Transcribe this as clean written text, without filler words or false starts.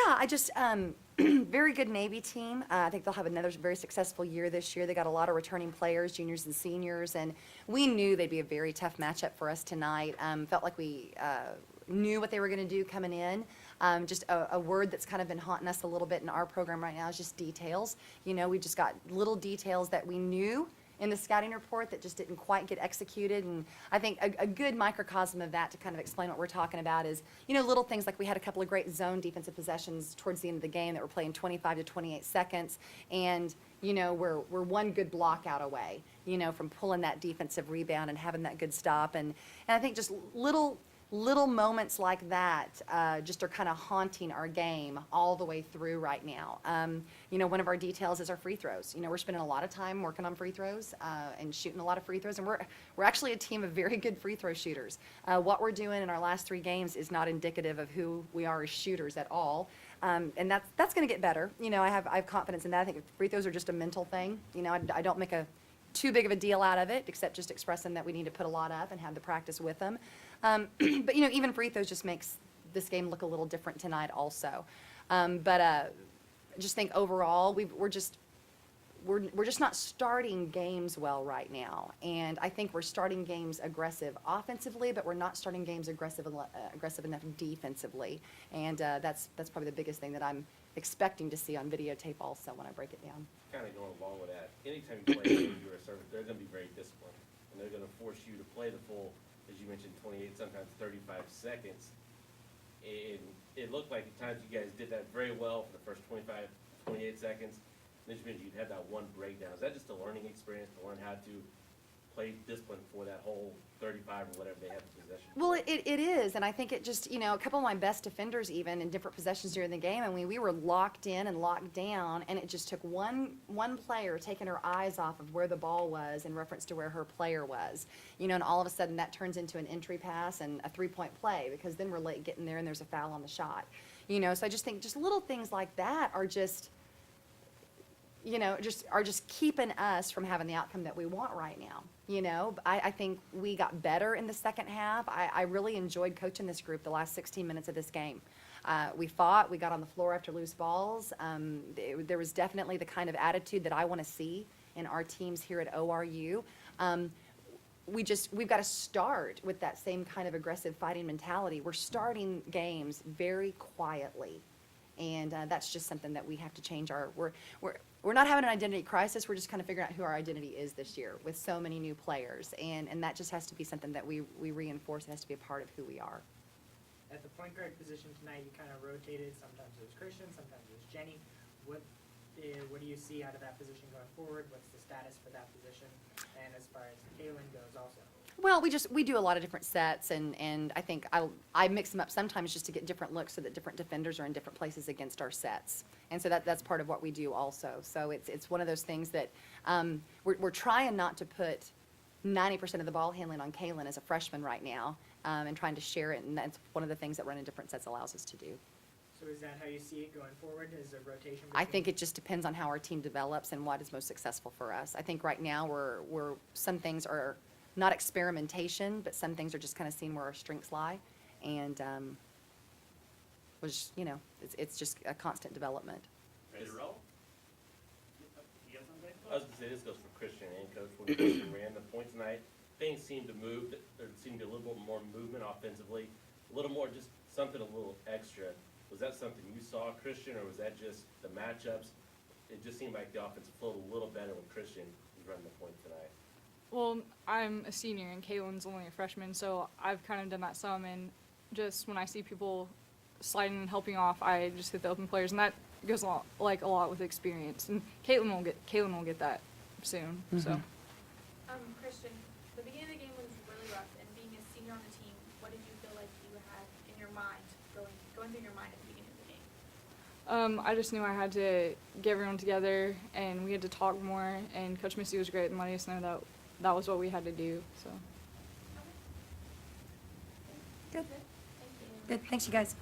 Yeah, I just, very good Navy team. I think they'll have another very successful year this year. They got a lot of returning players, juniors and seniors, and we knew they'd be a very tough matchup for us tonight. Felt like we knew what they were going to do coming in. Just a word that's kind of been haunting us a little bit in our program right now is just details. You know, we just got little details that we knew in the scouting report that just didn't quite get executed. And I think a good microcosm of that to kind of explain what we're talking about is, you know, little things like we had a couple of great zone defensive possessions towards the end of the game that were playing 25 to 28 seconds. And, you know, we're one good block out away, you know, from pulling that defensive rebound and having that good stop. And I think just little moments like that just are kind of haunting our game all the way through right now. You know, one of our details is our free throws. You know, we're spending a lot of time working on free throws and shooting a lot of free throws, and we're actually a team of very good free throw shooters. What we're doing in our last 3 games is not indicative of who we are as shooters at all. And that's going to get better. You know, I have confidence in that. I think free throws are just a mental thing. You know, I don't make too big of a deal out of it, except just expressing that we need to put a lot up and have the practice with them. But, you know, even free throws just makes this game look a little different tonight also. I just think overall we're just not starting games well right now. And I think we're starting games aggressive offensively, but we're not starting games aggressive enough defensively. And that's probably the biggest thing that I'm expecting to see on videotape also when I break it down. Kind of going along with that, anytime you play a game you're a server, they're going to be very disciplined. And they're going to force you to play the full, as you mentioned, 28, sometimes 35 seconds. And it looked like at times you guys did that very well for the first 25, 28 seconds. Then you'd have that one breakdown. Is that just a learning experience to learn how to play discipline for that whole 35 or whatever they have in possession? Well, it is, and I think it just, you know, a couple of my best defenders even in different possessions during the game, and we were locked in and locked down, and it just took one player taking her eyes off of where the ball was in reference to where her player was. You know, and all of a sudden that turns into an entry pass and a 3-point play, because then we're late getting there and there's a foul on the shot. You know, so I just think just little things like that are just, you know, are just keeping us from having the outcome that we want right now. You know, I think we got better in the second half. I really enjoyed coaching this group the last 16 minutes of this game. We fought, we got on the floor after loose balls. There was definitely the kind of attitude that I want to see in our teams here at ORU. We've got to start with that same kind of aggressive fighting mentality. We're starting games very quietly. And that's just something that we have to change. We're not having an identity crisis. We're just kind of figuring out who our identity is this year with so many new players, and that just has to be something that we reinforce. It has to be a part of who we are. At the point guard position tonight, you kind of rotated. Sometimes it was Christian, sometimes it was Jenny. What do you see out of that position going forward? What's the status for that position? And as far as Kaylin goes also. Well, we do a lot of different sets, and I think I mix them up sometimes just to get different looks so that different defenders are in different places against our sets, and so that's part of what we do also. So it's one of those things that we're trying not to put 90% of the ball handling on Kaylin as a freshman right now, and trying to share it, and that's one of the things that running different sets allows us to do. So is that how you see it going forward? Is a rotation? I think it just depends on how our team develops and what is most successful for us. I think right now some things are not experimentation, but some things are just kind of seeing where our strengths lie, and you know, it's just a constant development. I was going to say this goes for Christian and Coach. When Christian ran the point tonight, things seemed to move. There seemed to be a little bit more movement offensively, a little more, just something a little extra. Was that something you saw, Christian, or was that just the matchups? It just seemed like the offense flowed a little better when Christian was running the point tonight. Well, I'm a senior and Kaylin's only a freshman, so I've kind of done that some, and just when I see people sliding and helping off, I just hit the open players, and that goes a lot with experience. And Kaylin will get that soon. Mm-hmm. So. Christian, the beginning of the game was really rough, and being a senior on the team, what did you feel like you had in your mind going through your mind at the beginning of the game? I just knew I had to get everyone together, and we had to talk more. And Coach Misti was great in letting us know that was what we had to do. So. Good. Good. Thanks, you guys.